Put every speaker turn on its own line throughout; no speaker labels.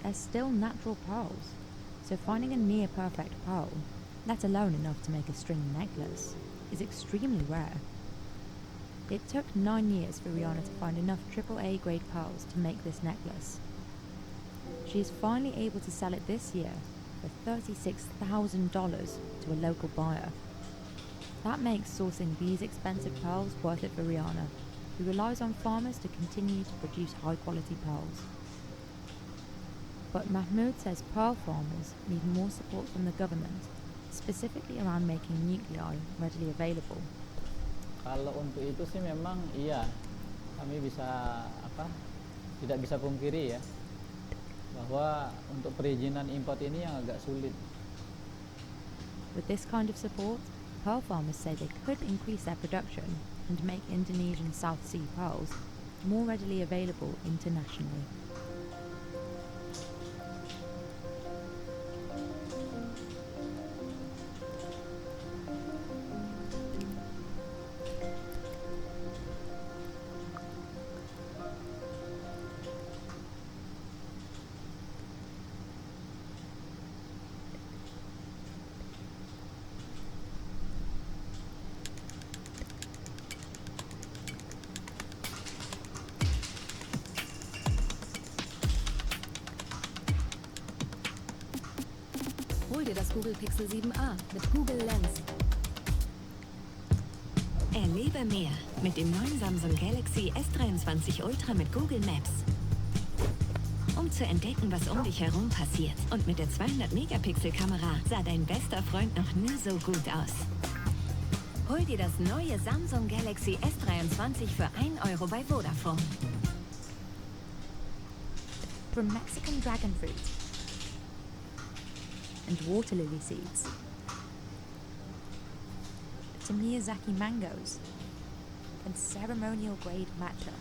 they're still natural pearls, so finding a near-perfect pearl, let alone enough to make a string necklace, is extremely rare. It took 9 years for Rihanna to find enough AAA grade pearls to make this necklace. She is finally able to sell it this year for $36,000 to a local buyer. That makes sourcing these expensive pearls worth it for Rihanna, who relies on farmers to continue to produce high-quality pearls. But Mahmoud says pearl farmers need more support from the government, specifically around making nuclei readily available.
Kalau untuk itu sih memang iya, kami tidak bisa pungkiri ya, bahwa untuk perizinan import ini yang agak sulit.
With this kind of support, pearl farmers say they could increase their production and make Indonesian South Sea pearls more readily available internationally.
Hol dir das Google Pixel 7a mit Google Lens.
Erlebe mehr mit dem neuen Samsung Galaxy S23 Ultra mit Google Maps. Um zu entdecken, was um dich herum passiert. Und mit der 200-Megapixel-Kamera sah dein bester Freund noch nie so gut aus. Hol dir das neue Samsung Galaxy S23 für 1 Euro bei Vodafone.
From Mexican dragon fruit and water lily seeds to Miyazaki mangoes and ceremonial grade matcha.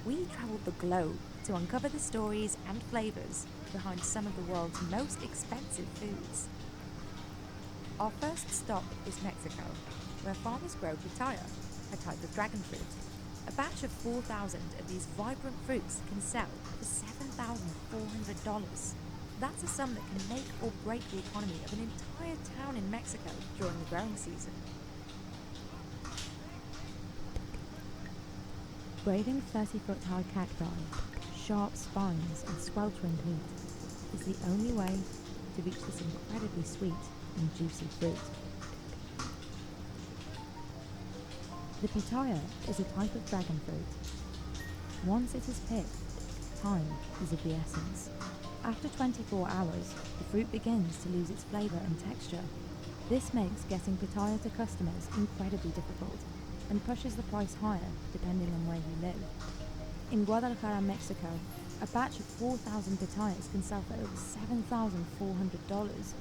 We travelled the globe to uncover the stories and flavours behind some of the world's most expensive foods. Our first stop is Mexico, where farmers grow pitaya, a type of dragon fruit. A batch of 4,000 of these vibrant fruits can sell for $7,400. That's a sum that can make or break the economy of an entire town in Mexico during the growing season. Braving 30-foot high cacti, sharp spines and sweltering heat is the only way to reach this incredibly sweet and juicy fruit. The pitaya is a type of dragon fruit. Once it is picked, time is of the essence. After 24 hours, the fruit begins to lose its flavour and texture. This makes getting pitaya to customers incredibly difficult and pushes the price higher depending on where you live. In Guadalajara, Mexico, a batch of 4,000 pitayas can sell for over $7,400.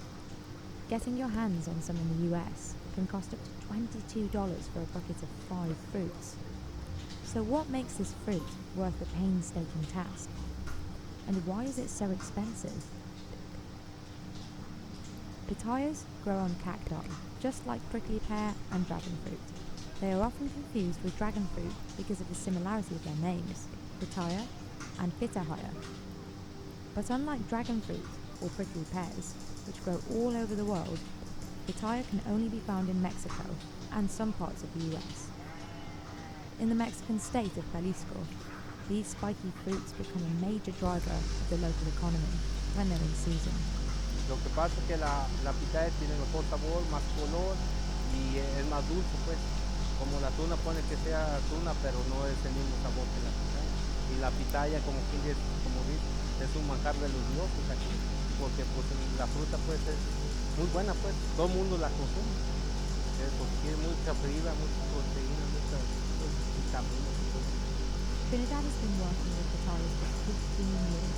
Getting your hands on some in the US can cost up to $22 for a bucket of 5 fruits. So what makes this fruit worth the painstaking task? And why is it so expensive? Pitayas grow on cacti, just like prickly pear and dragon fruit. They are often confused with dragon fruit because of the similarity of their names, pitaya and pitahaya. But unlike dragon fruit or prickly pears, which grow all over the world, pitaya can only be found in Mexico and some parts of the US. In the Mexican state of Jalisco, these spiky fruits become a major driver of the local economy when they're in season.
Lo que pasa es que la pitaya tiene mejor sabor, más color y es más dulce, pues. Como la tuna pone que sea tuna, pero no es el mismo sabor que la pitaya. Y la pitaya, como dice, es un manjar de los dioses aquí, porque pues la fruta pues es muy buena, pues todo el mundo la consume. Porque tiene mucha fibra, mucha proteína, muchas vitaminas.
Trinidad has been working with pitayas for 15 years.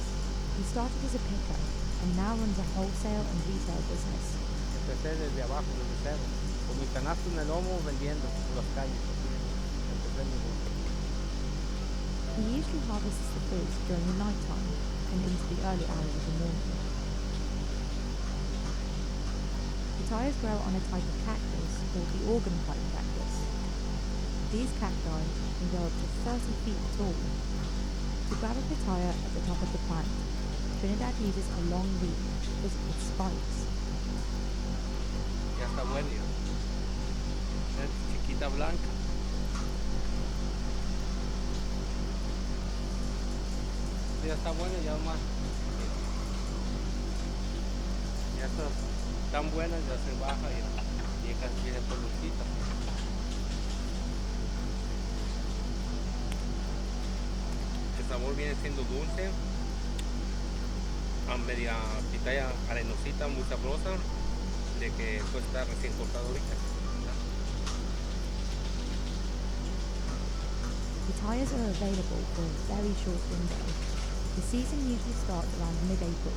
He started as a picker and now runs a wholesale and retail business.
Empecé desde abajo, desde cero, con mi canasto en el lomo vendiendo por las calles. Empecé mi negocio.
He usually harvests the fruit during the night time and into the early hours of the morning. Pitayas grow on a type of cactus called the organ-pipe cactus. These cacti can grow up to 30 feet tall. To grab a pitaya at the top of the plant, Trinidad uses a long leaf fitted with spikes.
Ya está bueno. Es chiquita blanca. Ya está bueno, ya más. Ya está tan buena, ya se baja y viene por lucita. El sabor viene siendo dulce, a media pitaya arenosita, muy sabrosa, de que puede estar recién cortado ahorita.
Pitayas are available for a very short window. The season usually starts around mid-April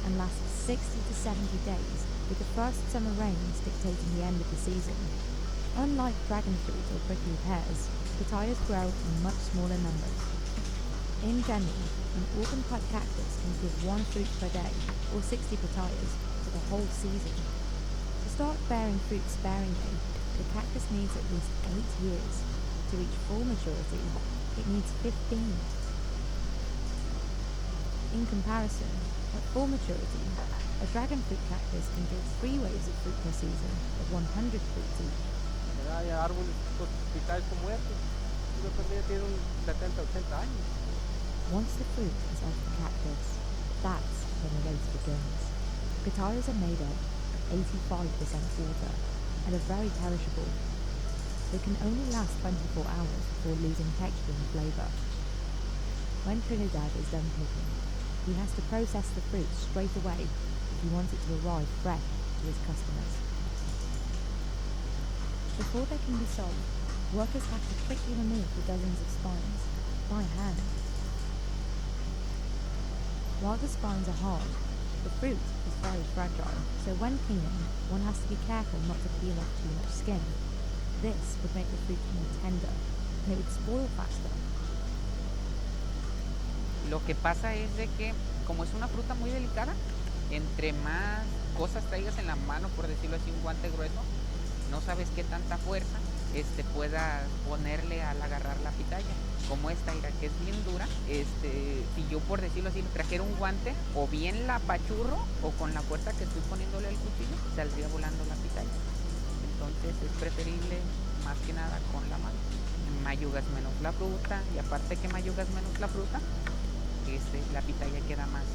and lasts 60 to 70 days, with the first summer rains dictating the end of the season. Unlike dragon fruit or prickly pears, pitayas grow in much smaller numbers. In general, an organ-pipe cactus can give one fruit per day, or 60 pitayas, for the whole season. To start bearing fruit sparingly, the cactus needs at least 8 years. To reach full maturity, it needs 15. In comparison, at full maturity, a dragon fruit cactus can give 3 waves of fruit per season of 100 fruits each.
Hay árboles pitayas como este, ya tienen 70-80 años.
Once the fruit is off the cactus, that's when the race begins. Pitayas are made of 85% water and are very perishable. They can only last 24 hours before losing texture and flavour. When Trinidad is done picking, he has to process the fruit straight away if he wants it to arrive fresh to his customers. Before they can be sold, workers have to quickly remove the dozens of spines by hand. While the spines are hard, the fruit is very fragile, so when peeling, one has to be careful not to peel off too much skin. This would make the fruit more tender, and it would spoil faster.
Lo que pasa es de que, como es una fruta muy delicada, entre más cosas traigas en la mano, por decirlo así, un guante grueso, no sabes qué tanta fuerza puedas ponerle al agarrar la pitaya. Como esta, mira, que es bien dura, si yo, por decirlo así, le trajera un guante, o bien la apachurro, o con la fuerza que estoy poniéndole al cuchillo, saldría volando la pitaya. Entonces es preferible más que nada con la mano. Mayugas menos la fruta, y aparte que mayugas menos la fruta, la pitaya queda más.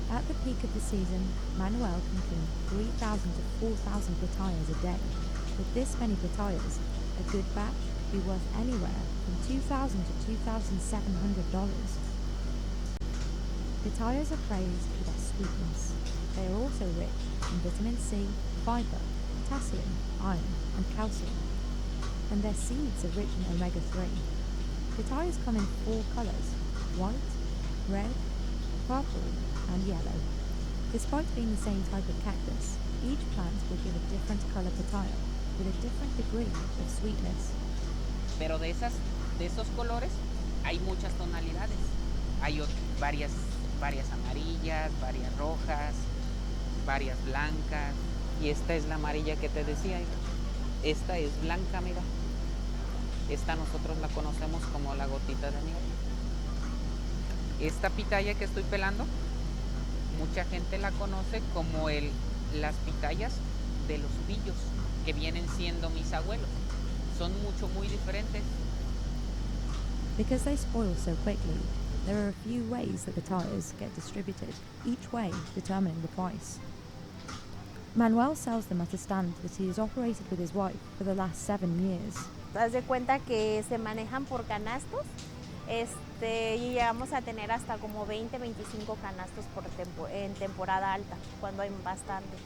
At the peak of the season, Manuel can clean 3,000 to 4,000 pitayas a day. With this many pitayas, a good batch would be worth anywhere from $2,000 to $2,700. Pitayas are praised for their sweetness. They are also rich in vitamin C, fiber, potassium, iron, and calcium. And their seeds are rich in omega-3. Pitayas come in 4 colours: white, red, purple, and yellow. Despite being the same type of cactus, each plant will give a different colour pitaya with a different degree of sweetness.
Pero de esos colores hay muchas tonalidades. Hay varias amarillas, varias rojas, varias blancas. Y esta es la amarilla que te decía. Esta es blanca, mira. Esta nosotros la conocemos como la gotita de miel. Esta pitaya que estoy pelando, mucha gente la conoce como las pitayas de los pillos, que vienen siendo mis abuelos. Son muy diferentes.
Because they spoil so quickly, there are a few ways that pitayas get distributed, each way determining the price. Manuel sells them at a stand that he has operated with his wife for the last 7 years.
Haz de cuenta que se manejan por canastos, y llegamos a tener hasta como 20, 25 canastos en temporada alta, cuando hay bastante.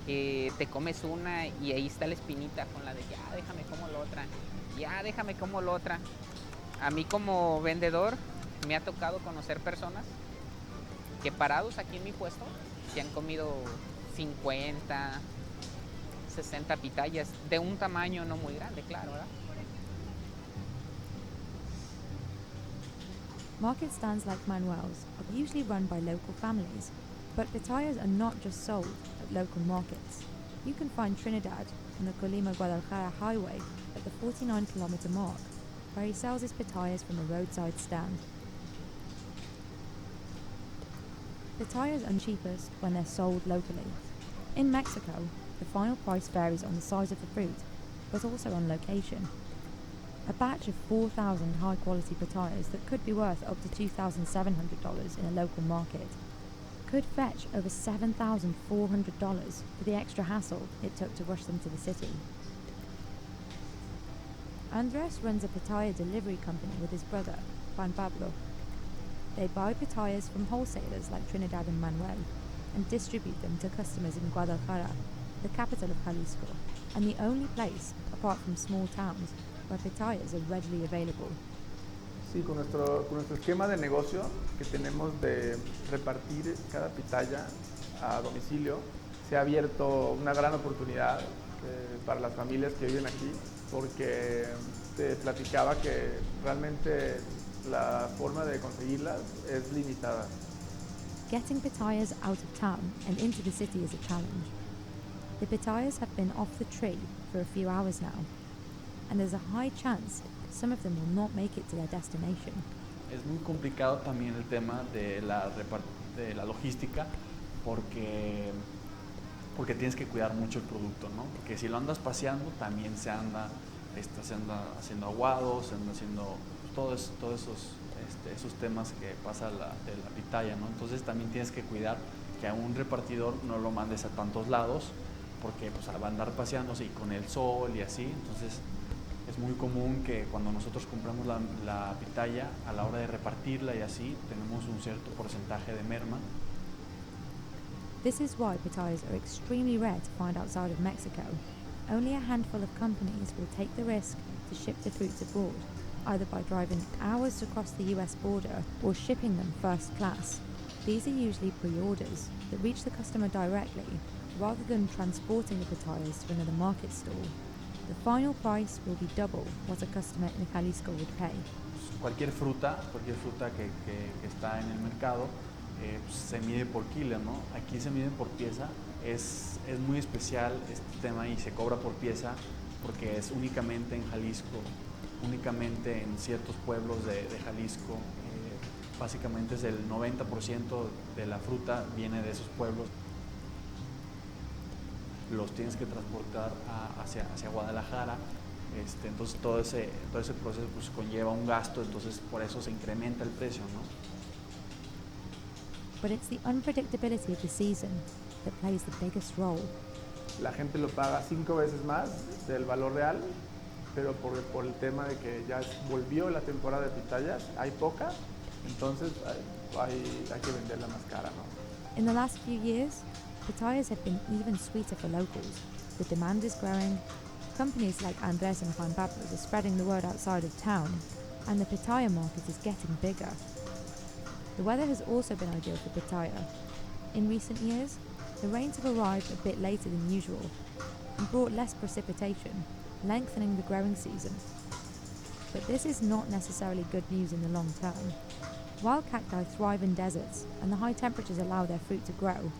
Te comes una y ahí está la espinita con la de ya déjame como la otra, ya déjame como la otra. A mí como vendedor me ha tocado conocer personas que parados aquí en mi puesto se han comido 50, 60 pitayas de un tamaño no muy grande, claro, ¿verdad?
Market stands like Manuel's are usually run by local families, but pitayas are not just sold at local markets. You can find Trinidad on the Colima-Guadalajara highway at the 49-kilometer mark, where he sells his pitayas from a roadside stand. Pitayas are cheapest when they're sold locally. In Mexico, the final price varies on the size of the fruit, but also on location. A batch of 4,000 high-quality pitayas that could be worth up to $2,700 in a local market could fetch over $7,400 for the extra hassle it took to rush them to the city. Andres runs a pitaya delivery company with his brother, Juan Pablo. They buy pitayas from wholesalers like Trinidad and Manuel and distribute them to customers in Guadalajara, the capital of Jalisco, and the only place, apart from small towns, where pitayas are readily available.
Sí, con nuestro esquema de negocio que tenemos de repartir cada pitaya a domicilio, se ha abierto una gran oportunidad para las familias que viven aquí, porque te platicaba que realmente la forma de conseguirlas es limitada.
Getting pitayas out of town and into the city is a challenge. The pitayas have been off the tree for a few hours now, and there's a high chance some of them will not make it to their destination.
Es muy complicado también el tema de la logística porque tienes que cuidar mucho el producto, ¿no? Porque si lo andas paseando también se anda haciendo aguados, se anda haciendo todos esos temas que pasa de la pitaya, ¿no? Entonces también tienes que cuidar que a un repartidor no lo mandes a tantos lados porque pues, va a andar paseándose y con el sol y así, entonces es muy común que cuando nosotros compramos la pitaya, a la hora de repartirla y así, tenemos un cierto porcentaje de merma.
This is why pitayas are extremely rare to find outside of Mexico. Only a handful of companies will take the risk to ship the fruits abroad, either by driving hours across the US border or shipping them first class. These are usually pre-orders that reach the customer directly, rather than transporting the pitayas to another market stall. The final price will be double what a customer in Jalisco would pay.
Cualquier fruta que está en el mercado se mide por kilo, ¿no? Aquí se mide por pieza. Es muy especial este tema y se cobra por pieza porque es únicamente en Jalisco, únicamente en ciertos pueblos de Jalisco. Básicamente es el 90% de la fruta viene de esos pueblos. Los tienes que transportar hacia Guadalajara, entonces todo ese proceso pues, conlleva un gasto, entonces por eso se incrementa el precio, ¿no?
But it's the unpredictability of the season that plays the biggest role.
La gente lo paga 5 veces más del valor real, pero por el tema de que ya volvió la temporada de pitayas, hay poca, entonces hay que venderla más cara, ¿no?
In the last few years, pitayas have been even sweeter for locals. The demand is growing. Companies like Andres and Juan Pablo are spreading the word outside of town, and the pitaya market is getting bigger. The weather has also been ideal for pitaya. In recent years, the rains have arrived a bit later than usual and brought less precipitation, lengthening the growing season. But this is not necessarily good news in the long term. While cacti thrive in deserts and the high temperatures allow their fruit to grow,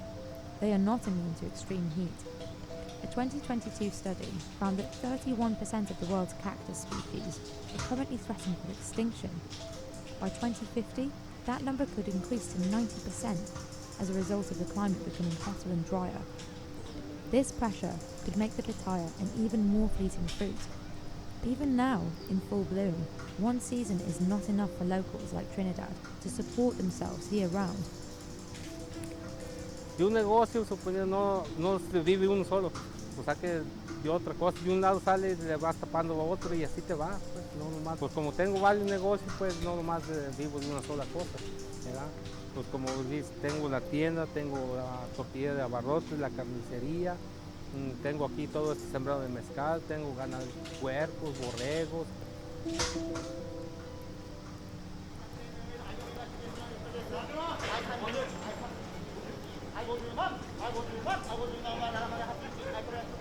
they are not immune to extreme heat. A 2022 study found that 31% of the world's cactus species are currently threatened with extinction. By 2050, that number could increase to 90% as a result of the climate becoming hotter and drier. This pressure could make the pitaya an even more fleeting fruit. Even now, in full bloom, one season is not enough for locals like Trinidad to support themselves year-round.
De un negocio, no se vive uno solo, o sea que de otra cosa, de un lado sale y le vas tapando a otro y así te va, pues no nomás, pues como tengo varios negocios, pues no nomás vivo de una sola cosa, ¿verdad? Pues como dices, tengo la tienda, tengo la tortilla de abarrotes, la carnicería, tengo aquí todo este sembrado de mezcal, tengo ganado, puercos, borregos.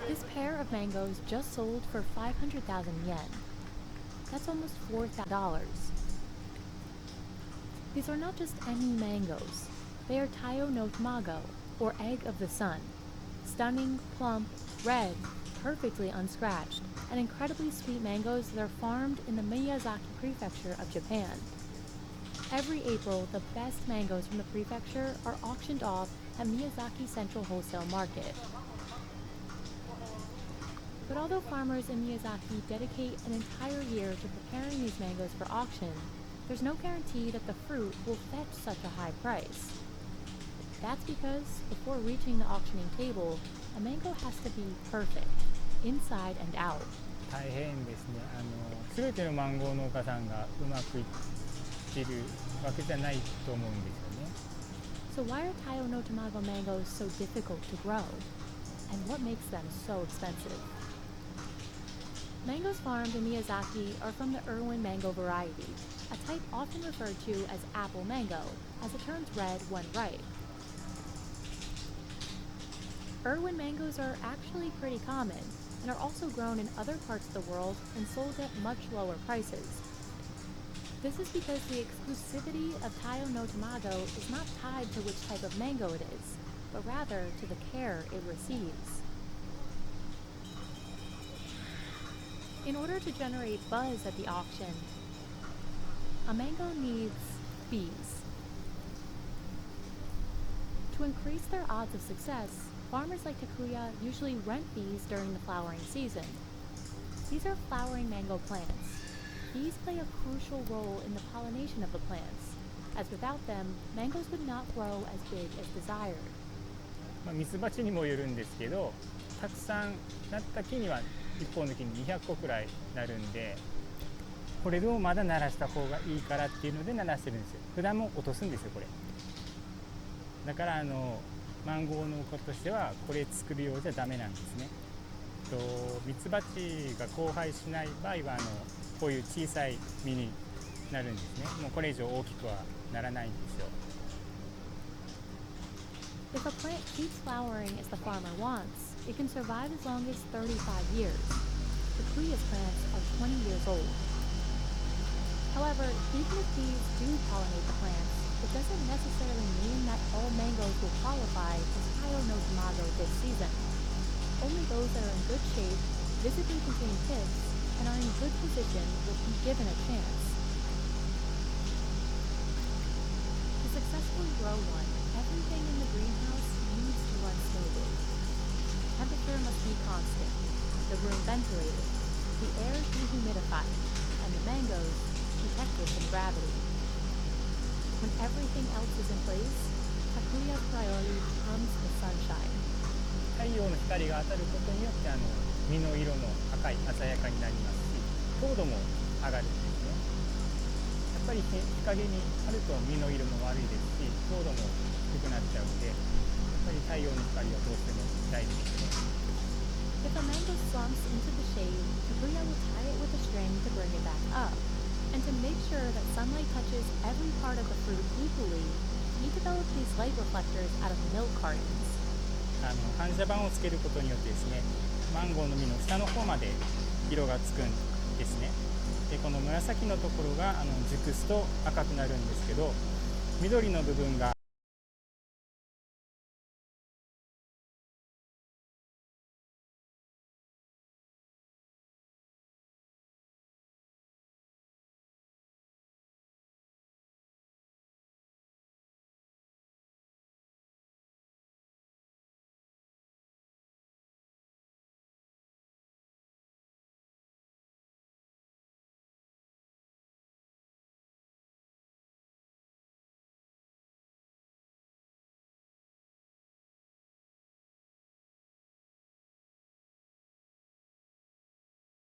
This pair of mangoes just sold for 500,000 yen. That's almost $4,000. These are not just any mangoes. They are Tayo no Tamago, or egg of the sun. Stunning, plump, red, perfectly unscratched, and incredibly sweet mangoes that are farmed in the Miyazaki prefecture of Japan. Every April, the best mangoes from the prefecture are auctioned off at Miyazaki Central Wholesale Market. But although farmers in Miyazaki dedicate an entire year to preparing these mangoes for auction, there's no guarantee that the fruit will fetch such a high price. That's because before reaching the auctioning table, a mango has to be perfect, inside and out.
大変ですね。全てのマンゴー農家さんがうまくいっているわけじゃないと思うんですよね。
So why are Taiyo no Tamago mangoes so difficult to grow? And what makes them so expensive? Mangoes farmed in Miyazaki are from the Irwin mango variety, a type often referred to as apple mango, as it turns red when ripe. Irwin mangoes are actually pretty common, and are also grown in other parts of the world and sold at much lower prices. This is because the exclusivity of Taiyo no Tamago is not tied to which type of mango it is, but rather to the care it receives. In order to generate buzz at the auction, a mango needs bees. To increase their odds of success, farmers like Takuya usually rent bees during the flowering season. These are flowering mango plants. Bees play a crucial role in the pollination of the plants, as without them, mangoes would not grow as big as desired.
ミツバチにもよるんですけど、たくさんなった木には1本の木に200個くらいなるんで、これをまだ鳴らした方がいいからっていうので鳴らしてるんですよ。普段も落とすんですよ、これ。だからマンゴー農家としてはこれ作るようじゃダメなんですね。ミツバチが交配しない場合はこういう小さい実になるんですね。もうこれ以上大きくはならないんですよ。
If a plant keeps flowering as the farmer wants, it can survive as long as 35 years. Takuya's plants are 20 years old. However, even if bees do pollinate the plants, it doesn't necessarily mean that all mangoes will qualify as Taiyo no Tamago this season. Only those that are in good shape, visibly contain pits, and are in good position will be given a chance. To successfully grow one, everything in the greenhouse needs to run smoothly. Temperature must be constant, the room ventilated, the air dehumidified, and the mangoes protected from gravity. When everything else is in place, Takuya's priority becomes the sunshine.
太陽の光が当たることによって実の色も赤い鮮やかになりますし、糖度も上がるんですね。やっぱり日陰にあると実の色も悪いですし、糖度も低くなっちゃうので、やっぱり太陽の光はどうしても大事ですね。
If a mango slumps into the shade, Takuya will tie it with a string to bring it back up. And to make sure that sunlight touches every part of the fruit equally, he developed these light reflectors out of milk cartons.
反射板をつけることによってですね、マンゴーの実の下の方まで色がつくんですね。で、この紫のところが熟すと赤くなるんですけど、緑の部分が